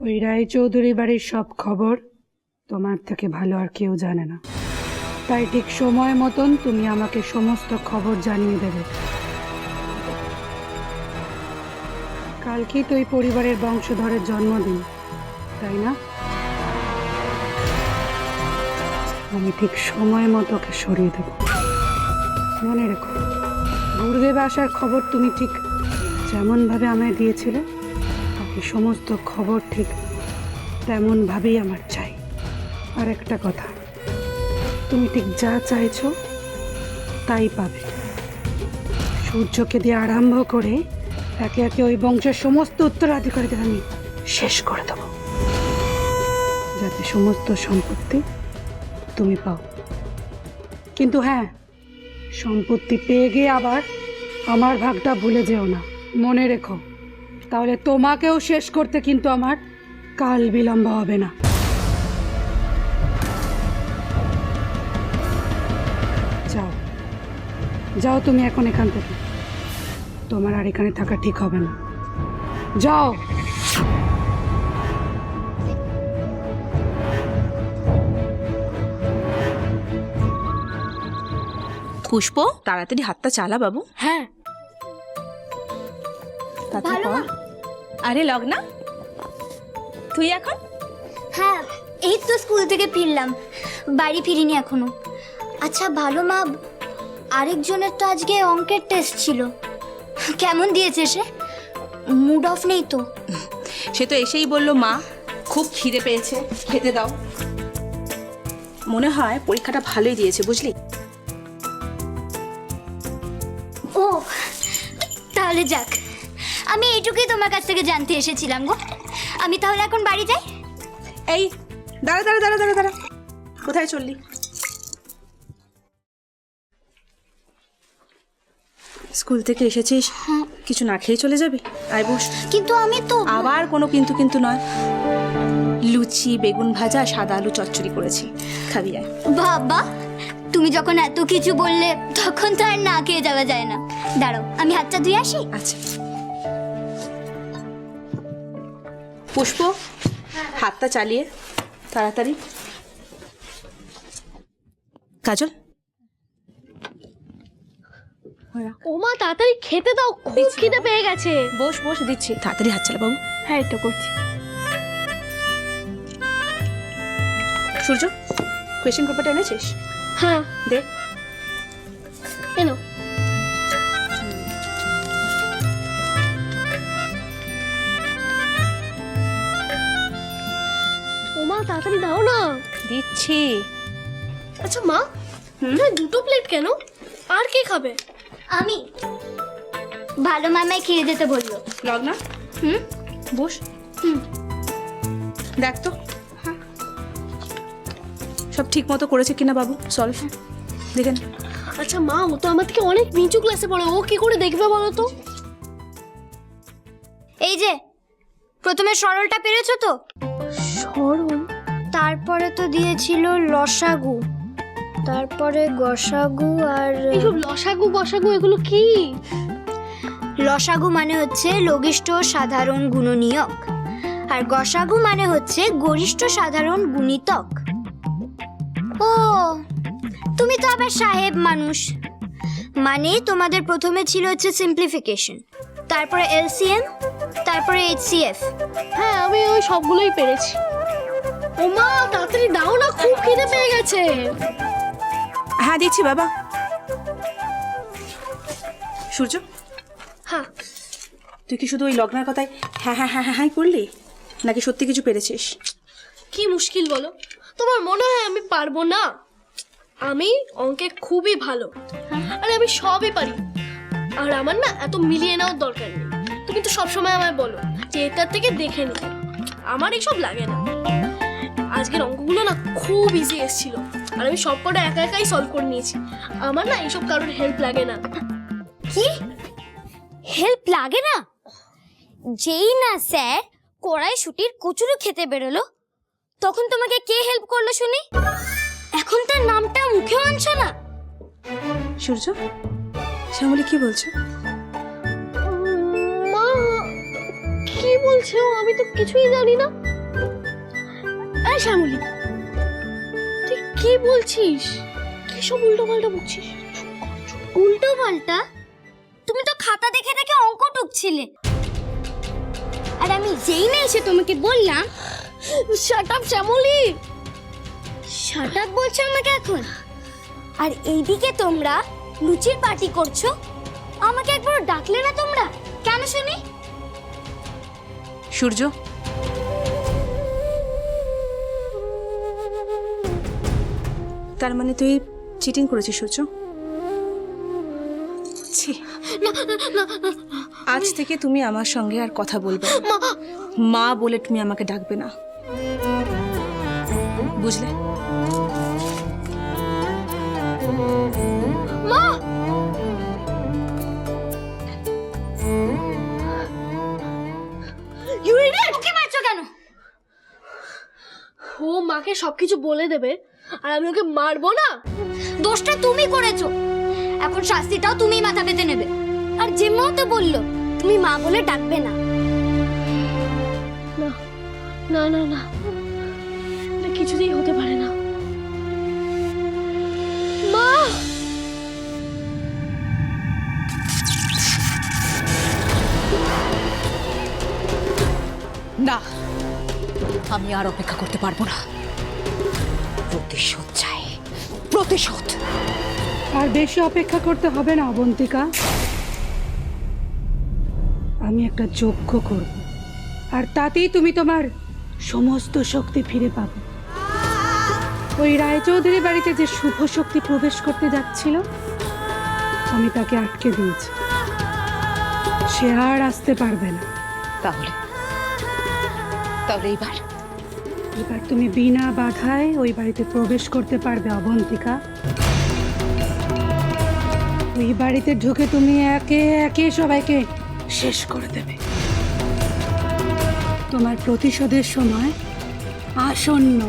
ওই রায়চৌধুরী বাড়ির সব খবর তোমার থেকে ভালো আর কেউ জানে না, তাই ঠিক সময় মতন তুমি আমাকে সমস্ত খবর জানিয়ে দেবে। কালকেই তো এই পরিবারের বংশধরের জন্মদিন, তাই না? আমি ঠিক সময় মতো ওকে সরিয়ে দেব। মনে রেখো, গুরুদেব আসার খবর তুমি ঠিক যেমনভাবে আমায় দিয়েছিলে, বাকি সমস্ত খবর ঠিক তেমনভাবেই আমার চাই। আর একটা কথা, তুমি ঠিক যা চাইছো তাই পাবে। সূর্যকে দিয়ে আরম্ভ করে একে একে ওই বংশের সমস্ত উত্তরাধিকারীদের আমি শেষ করে দেব, যাতে সমস্ত সম্পত্তি তুমি পাও। কিন্তু হ্যাঁ, সম্পত্তি পেয়ে গিয়ে আবার আমার ভাগটা ভুলে যেও না, মনে রেখো। তাহলে তোমাকেও শেষ করতে কিন্তু আমার কাল বিলম্ব হবে না। যাও যাও, তুমি এখন এখান থেকে। তোমার আর এখানে থাকা ঠিক হবে না, যাও। পুষ্প, তাড়াতাড়ি হাতটা চালা বাবু। হ্যাঁ তাড়াতাড়ি কর। আরে লগনা, তুই এখন? হ্যাঁ, এই তো স্কুল থেকে ফিরলাম, বাড়ি ফিরিনি এখনো। আচ্ছা ভালো মা, আরেকজনের তো আজকে অঙ্কের টেস্ট ছিল, কেমন দিয়েছে সে? মুড অফ নেই তো? সে তো এসেই বললো মা খুব খিদে পেয়েছে, খেতে দাও। মনে হয় পরীক্ষাটা ভালোই দিয়েছে, বুঝলি? ও তাহলে যাক, আমি এইটুকুই তোমার কাছ থেকে জানতে এসেছিলাম গো। আমি তাহলে এখন বাড়ি যাই। এই দাঁড়া দাঁড়া দাঁড়া দাঁড়া দাঁড়া, কোথায় চললি? স্কুল থেকে এসেছিস, কিছু না খেয়ে চলে যাবি? আয় বস। কিন্তু আমি তো আবার কোনো কিন্তু কিন্তু নয়। লুচি, বেগুন ভাজা, সাদা আলু চচ্চড়ি করেছি, খাবি? আয়। বাবা, তুমি যখন এত কিছু বললে তখন তো আর না খেয়ে যাওয়া যায় না। দাঁড়াও, আমি হাতটা ধুয়ে আসি। আচ্ছা পুষ্প, হাতটা চালিয়ে তাড়াতাড়ি। কাজল, ওমা তাড়াতাড়ি খেতে দাও, খুব খিদে পেয়ে গেছে। বস বস, দিচ্ছি। তাড়াতাড়ি হাত চালা বাবু। হ্যাঁ এটা করছি। সূর্য, কোয়েশ্চেন পেপারটা এনেছিস? হ্যাঁ দে। এনো। ওমা তাড়াতাড়ি দাও না। দিচ্ছি। আচ্ছা মা, তুমি দুটো প্লেট কেন? আর কে খাবে? আমি। ভালো মামাই খেয়ে যেতে বললো। লগনা, হুম বস। হুম। দেখ তো সব ঠিক মতো করেছে কিনা বাবু, সলভ দেখেন। আচ্ছা মা, ও তো আমার থেকে অনেক নিচু ক্লাসে পড়ে, ও কি করে দেখবে বলো তো? এই যে প্রথমে সরলটা পেরেছো তো? সরল? তারপরে তো দিয়েছিল লসাগু, তারপরে গসাগু, আর এইসব লসাগু গসাগু এগুলো কি? লসাগু মানে হচ্ছে লঘিষ্ঠ সাধারণ গুণনীয়ক, আর গসাগু মানে হচ্ছে গরিষ্ঠ সাধারণ গুণিতক। ও, তুমি তো আবার সাহেব মানুষ। মানে তোমাদের প্রথমে ছিল হচ্ছে সিম্পলিফিকেশন, তারপরে এলসিএম, তারপরে এইচসিএফ। হ্যাঁ আমি ওই সবগুলোই পেরেছি। ওমা তাড়াতাড়ি দাও না, খুব খিদে পেয়ে গেছে। হ্যাঁ দিচ্ছি বাবা। সূর্য, হ্যাঁ তুই কি শুধু ওই লগ্নার কথায় হ্যাঁ হ্যাঁ হ্যাঁ হ্যাঁ হ্যাঁ করলি, নাকি সত্যি কিছু পেরেছিস? কি মুশকিল বলো, তোমার মনে হয় আমি পারবো না? আমি অঙ্কে খুবই ভালো, আর আমি সবই পারি। আর আমার না এত মিলিয়ে নেওয়ার দরকার নেই। তুমি তো সবসময় আমায় বলো যে এটার থেকে দেখে নিতে, আমার এইসব লাগে না। আজকের অঙ্কগুলো না খুব ইজি এসেছিল, আর আমি সব কটা একা একাই সলভ করে নিয়েছি। আমার না এইসব কারোর হেল্প লাগে না। কি হেল্প লাগে না? যেই না স্যার কড়াইশুটির কচুরি খেতে বেরোলো, তখন তোমাকে কে হেল্প করলো শুনি? এখন তার নামটা মুখেও আনছো না। সূর্য, শ্যামলী কি বলছো? মা কি বলছো? আমি তো কিছুই জানি না। এই শ্যামলী, তুই কি বলছিস? কি সব উল্টো পাল্টা বকছিস? উল্টো পাল্টা? তুমি তো খাতা দেখে দেখে অঙ্ক টুকছিলে, আর আমি যেই না এসে তোমাকে বললাম shut up Shyamali. Shut up বলছো আমাকে এখন? আর এইদিকে তোমরা লুচির পার্টি করছো, আমাকে একবার ডাকলে না তোমরা? কেন শুনি? সূর্য, তার মানে তুই চিটিং করেছিস সূর্য? ছি, আজ থেকে তুমি আমার সঙ্গে আর কথা বলবে না। মা বলে তুমি আমাকে ডাকবে না, বুঝলে? মা, ইউ ইডিয়েট! ওকে মারছো কেন? ও মাকে সবকিছু বলে দেবে আর আমি ওকে মারবো না? দোষটা তুমি করেছো, এখন শাস্তিটাও তুমিই মাথা পেতে নেবে। আর জিম্মাও তো বললো তুমি মা বলে ডাকবে না। না না না না, এটা কিছুতেই হতে পারে না। মা, না, আমি আর অপেক্ষা করতে পারবো না। প্রতিশোধ চাই, প্রতিশোধ। আর বেশি অপেক্ষা করতে হবে না অবন্তিকা, আমি একটা যজ্ঞ করব, আর তাতেই তুমি তোমার সমস্ত শক্তি ফিরে পাবে। ওই রায়চৌধুরী বাড়িতে যে শুভ শক্তি প্রবেশ করতে যাচ্ছিল, আমি তাকে আটকে দিয়েছি, সে আর আসতে পারবে না। তাহলে এবার এবার তুমি বিনা বাধায় ওই বাড়িতে প্রবেশ করতে পারবে অবন্তিকা। ওই বাড়িতে ঢুকে তুমি একে একে সবাইকে শেষ করে দেবে। তোমার প্রতিশোধের সময় আসন্ন।